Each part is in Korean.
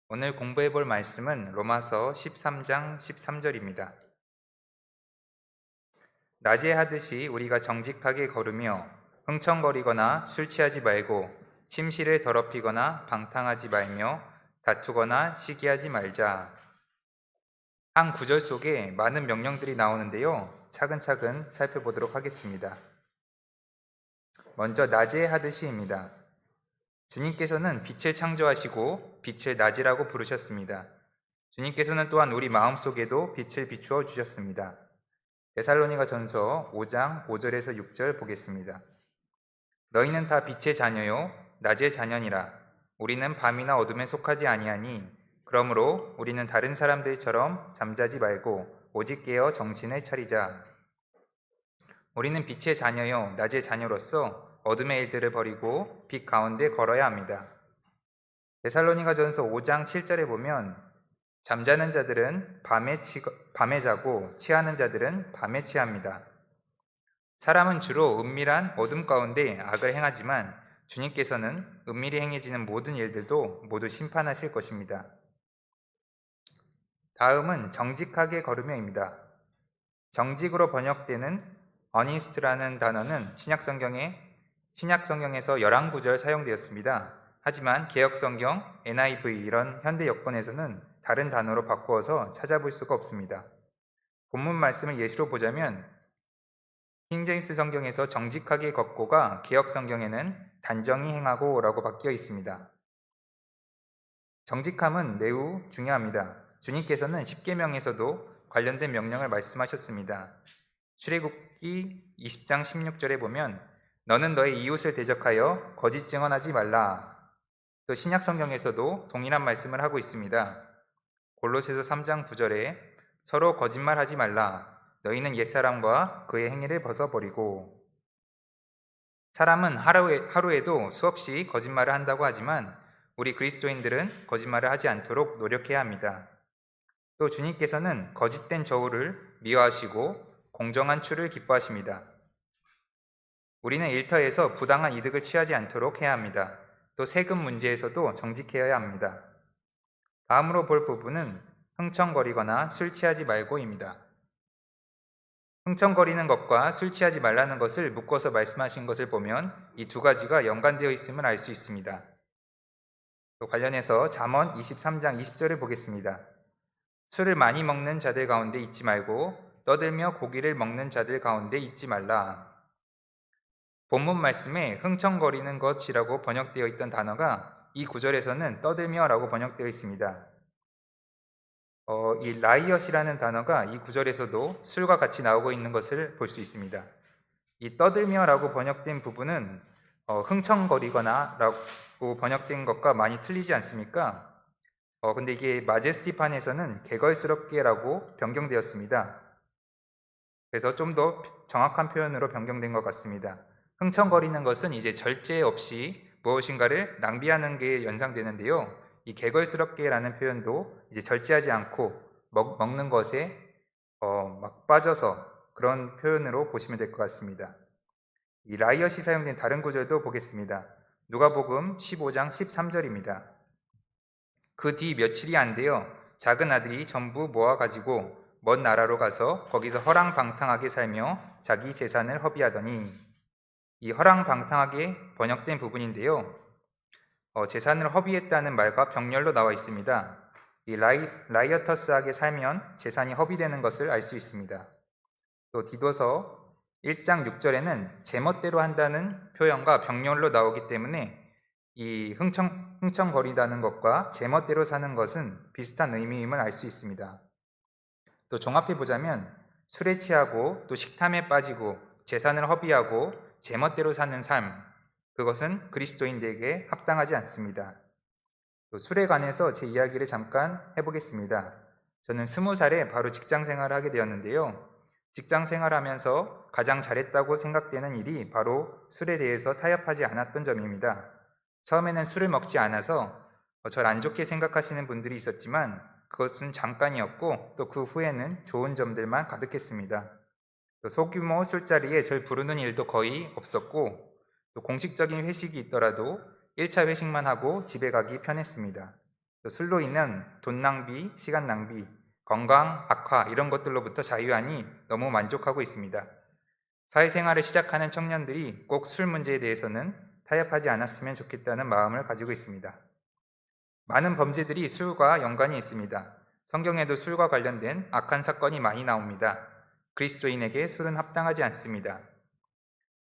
오늘 공부해 볼 말씀은 로마서 13장 13절입니다. 낮에 하듯이 우리가 정직하게 걸으며 흥청거리거나 술 취하지 말고 침실을 더럽히거나 방탕하지 말며 다투거나 시기하지 말자. 한 구절 속에 많은 명령들이 나오는데요. 차근차근 살펴보도록 하겠습니다. 먼저 낮에 하듯이입니다. 주님께서는 빛을 창조하시고 빛을 낮이라고 부르셨습니다. 주님께서는 또한 우리 마음속에도 빛을 비추어 주셨습니다. 데살로니가 전서 5장 5절에서 6절 보겠습니다. 너희는 다 빛의 자녀요 낮의 자녀니라. 우리는 밤이나 어둠에 속하지 아니하니 그러므로 우리는 다른 사람들처럼 잠자지 말고 오직 깨어 정신을 차리자. 우리는 빛의 자녀요 낮의 자녀로서 어둠의 일들을 버리고 빛 가운데 걸어야 합니다. 데살로니가 전서 5장 7절에 보면 잠자는 자들은 밤에 자고 취하는 자들은 밤에 취합니다. 사람은 주로 은밀한 어둠 가운데 악을 행하지만 주님께서는 은밀히 행해지는 모든 일들도 모두 심판하실 것입니다. 다음은 정직하게 걸으며입니다. 정직으로 번역되는 honest라는 단어는 신약성경에서 11구절 사용되었습니다. 하지만 개역성경, NIV 이런 현대 여권에서는 다른 단어로 바꾸어서 찾아볼 수가 없습니다. 본문 말씀을 예시로 보자면 킹제임스 성경에서 정직하게 걷고가 개역성경에는 단정히 행하고 라고 바뀌어 있습니다. 정직함은 매우 중요합니다. 주님께서는 십계명에서도 관련된 명령을 말씀하셨습니다. 출애굽기 20장 16절에 보면 너는 너의 이웃을 대적하여 거짓 증언하지 말라. 또 신약성경에서도 동일한 말씀을 하고 있습니다. 골로새서 3장 9절에 서로 거짓말하지 말라. 너희는 옛사람과 그의 행위를 벗어버리고. 사람은 하루에도 수없이 거짓말을 한다고 하지만 우리 그리스도인들은 거짓말을 하지 않도록 노력해야 합니다. 또 주님께서는 거짓된 저울을 미워하시고 공정한 추를 기뻐하십니다. 우리는 일터에서 부당한 이득을 취하지 않도록 해야 합니다. 또 세금 문제에서도 정직해야 합니다. 다음으로 볼 부분은 흥청거리거나 술 취하지 말고입니다. 흥청거리는 것과 술 취하지 말라는 것을 묶어서 말씀하신 것을 보면 이 두 가지가 연관되어 있음을 알 수 있습니다. 또 관련해서 잠언 23장 20절을 보겠습니다. 술을 많이 먹는 자들 가운데 있지 말고 떠들며 고기를 먹는 자들 가운데 있지 말라. 본문 말씀에 흥청거리는 것이라고 번역되어 있던 단어가 이 구절에서는 떠들며라고 번역되어 있습니다. 이 라이엇이라는 단어가 이 구절에서도 술과 같이 나오고 있는 것을 볼 수 있습니다. 이 떠들며라고 번역된 부분은 흥청거리거나 라고 번역된 것과 많이 틀리지 않습니까? 근데 이게 마제스티판에서는 개걸스럽게라고 변경되었습니다. 그래서 좀 더 정확한 표현으로 변경된 것 같습니다. 흥청거리는 것은 이제 절제 없이 무엇인가를 낭비하는 게 연상되는데요. 이 개걸스럽게라는 표현도 이제 절제하지 않고 먹는 것에 막 빠져서 그런 표현으로 보시면 될 것 같습니다. 이 라이엇이 사용된 다른 구절도 보겠습니다. 누가복음 15장 13절입니다. 그 뒤 며칠이 안 되어 작은 아들이 전부 모아가지고 먼 나라로 가서 거기서 허랑방탕하게 살며 자기 재산을 허비하더니, 이 허랑방탕하게 번역된 부분인데요. 재산을 허비했다는 말과 병렬로 나와 있습니다. 이 라이어터스하게 살면 재산이 허비되는 것을 알 수 있습니다. 또 디도서 1장 6절에는 제멋대로 한다는 표현과 병렬로 나오기 때문에 이 흥청거리다는 것과 제멋대로 사는 것은 비슷한 의미임을 알 수 있습니다. 또 종합해 보자면 술에 취하고 또 식탐에 빠지고 재산을 허비하고 제멋대로 사는 삶, 그것은 그리스도인들에게 합당하지 않습니다. 또 술에 관해서 제 이야기를 잠깐 해보겠습니다. 저는 20살에 바로 직장 생활을 하게 되었는데요. 직장 생활하면서 가장 잘했다고 생각되는 일이 바로 술에 대해서 타협하지 않았던 점입니다. 처음에는 술을 먹지 않아서 절 안 좋게 생각하시는 분들이 있었지만 그것은 잠깐이었고 또 그 후에는 좋은 점들만 가득했습니다. 또 소규모 술자리에 절 부르는 일도 거의 없었고 또 공식적인 회식이 있더라도 1차 회식만 하고 집에 가기 편했습니다. 또 술로 인한 돈 낭비, 시간 낭비, 건강 악화 이런 것들로부터 자유하니 너무 만족하고 있습니다. 사회생활을 시작하는 청년들이 꼭 술 문제에 대해서는 타협하지 않았으면 좋겠다는 마음을 가지고 있습니다. 많은 범죄들이 술과 연관이 있습니다. 성경에도 술과 관련된 악한 사건이 많이 나옵니다. 그리스도인에게 술은 합당하지 않습니다.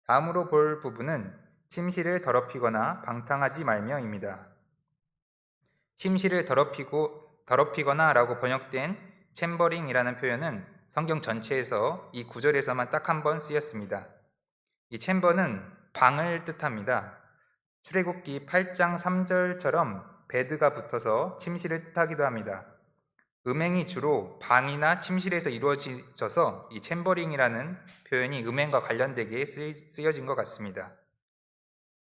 다음으로 볼 부분은 침실을 더럽히거나 방탕하지 말며입니다. 침실을 더럽히거나 라고 번역된 챔버링이라는 표현은 성경 전체에서 이 구절에서만 딱 한 번 쓰였습니다. 이 챔버는 방을 뜻합니다. 출애굽기 8장 3절처럼 베드가 붙어서 침실을 뜻하기도 합니다. 음행이 주로 방이나 침실에서 이루어져서 이 챔버링이라는 표현이 음행과 관련되게 쓰여진 것 같습니다.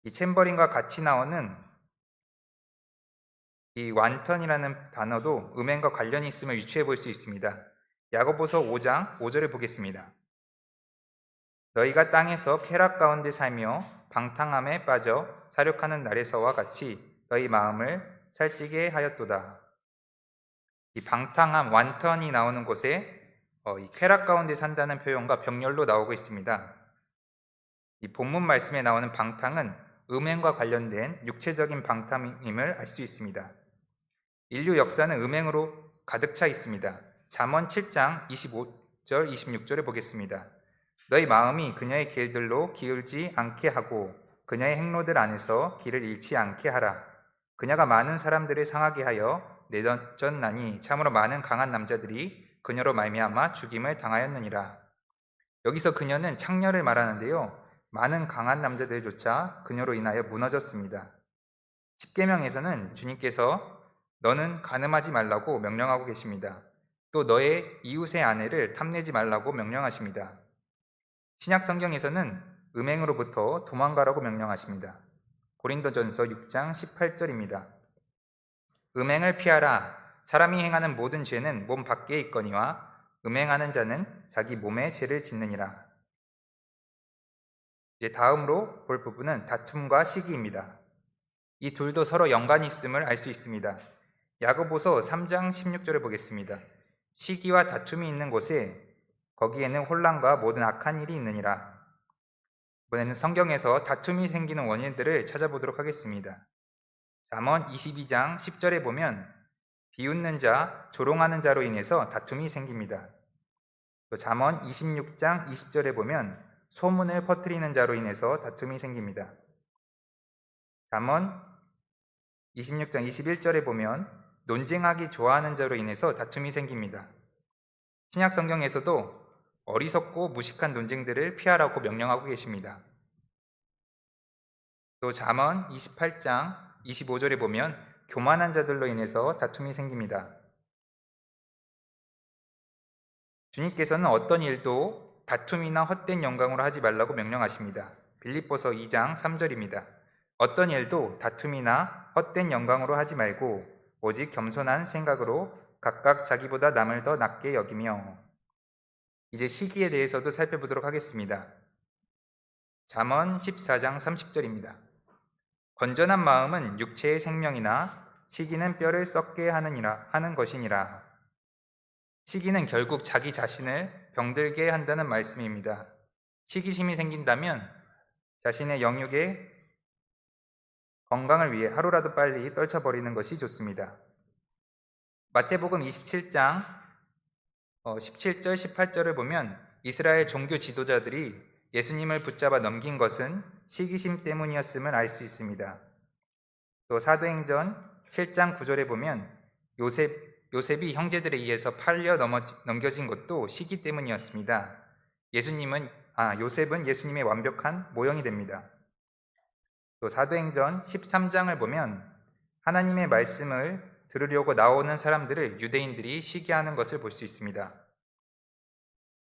이 챔버링과 같이 나오는 이 완턴이라는 단어도 음행과 관련이 있음을 유추해 볼 수 있습니다. 야고보서 5장 5절을 보겠습니다. 너희가 땅에서 쾌락 가운데 살며 방탕함에 빠져 사륙하는 날에서와 같이 너희 마음을 살찌게 하였도다. 이 방탕함, 완턴이 나오는 곳에 이 쾌락 가운데 산다는 표현과 병렬로 나오고 있습니다. 이 본문 말씀에 나오는 방탕은 음행과 관련된 육체적인 방탕임을 알 수 있습니다. 인류 역사는 음행으로 가득 차 있습니다. 잠언 7장 25절, 26절을 보겠습니다. 너희 마음이 그녀의 길들로 기울지 않게 하고 그녀의 행로들 안에서 길을 잃지 않게 하라. 그녀가 많은 사람들을 상하게 하여 내던졌나니 참으로 많은 강한 남자들이 그녀로 말미암아 죽임을 당하였느니라. 여기서 그녀는 창녀를 말하는데요. 많은 강한 남자들조차 그녀로 인하여 무너졌습니다. 십계명에서는 주님께서 너는 간음하지 말라고 명령하고 계십니다. 또 너의 이웃의 아내를 탐내지 말라고 명령하십니다. 신약 성경에서는 음행으로부터 도망가라고 명령하십니다. 고린도전서 6장 18절입니다. 음행을 피하라. 사람이 행하는 모든 죄는 몸 밖에 있거니와 음행하는 자는 자기 몸에 죄를 짓느니라. 이제 다음으로 볼 부분은 다툼과 시기입니다. 이 둘도 서로 연관이 있음을 알 수 있습니다. 야고보서 3장 16절을 보겠습니다. 시기와 다툼이 있는 곳에 거기에는 혼란과 모든 악한 일이 있느니라. 이번에는 성경에서 다툼이 생기는 원인들을 찾아보도록 하겠습니다. 잠언 22장 10절에 보면 비웃는 자, 조롱하는 자로 인해서 다툼이 생깁니다. 또 잠언 26장 20절에 보면 소문을 퍼뜨리는 자로 인해서 다툼이 생깁니다. 잠언 26장 21절에 보면 논쟁하기 좋아하는 자로 인해서 다툼이 생깁니다. 신약 성경에서도 어리석고 무식한 논쟁들을 피하라고 명령하고 계십니다. 또 잠언 28장 25절에 보면 교만한 자들로 인해서 다툼이 생깁니다. 주님께서는 어떤 일도 다툼이나 헛된 영광으로 하지 말라고 명령하십니다. 빌립보서 2장 3절입니다. 어떤 일도 다툼이나 헛된 영광으로 하지 말고 오직 겸손한 생각으로 각각 자기보다 남을 더 낮게 여기며. 이제 시기에 대해서도 살펴보도록 하겠습니다. 잠언 14장 30절입니다. 건전한 마음은 육체의 생명이나 시기는 뼈를 썩게 하는 것이니라. 시기는 결국 자기 자신을 병들게 한다는 말씀입니다. 시기심이 생긴다면 자신의 영육의 건강을 위해 하루라도 빨리 떨쳐버리는 것이 좋습니다. 마태복음 27장 17절 18절을 보면 이스라엘 종교 지도자들이 예수님을 붙잡아 넘긴 것은 시기심 때문이었음을 알 수 있습니다. 또 사도행전 7장 9절에 보면 요셉이 형제들에 의해서 팔려 넘겨진 것도 시기 때문이었습니다. 요셉은 예수님의 완벽한 모형이 됩니다. 또 사도행전 13장을 보면 하나님의 말씀을 들으려고 나오는 사람들을 유대인들이 시기하는 것을 볼 수 있습니다.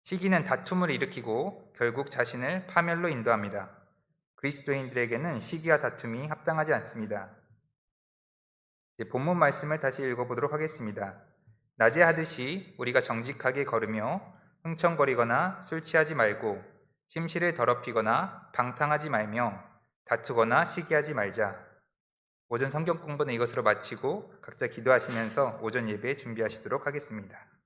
시기는 다툼을 일으키고 결국 자신을 파멸로 인도합니다. 그리스도인들에게는 시기와 다툼이 합당하지 않습니다. 본문 말씀을 다시 읽어보도록 하겠습니다. 낮에 하듯이 우리가 정직하게 걸으며 흥청거리거나 술 취하지 말고 침실을 더럽히거나 방탕하지 말며 다투거나 시기하지 말자. 오전 성경 공부는 이것으로 마치고 각자 기도하시면서 오전 예배 준비하시도록 하겠습니다.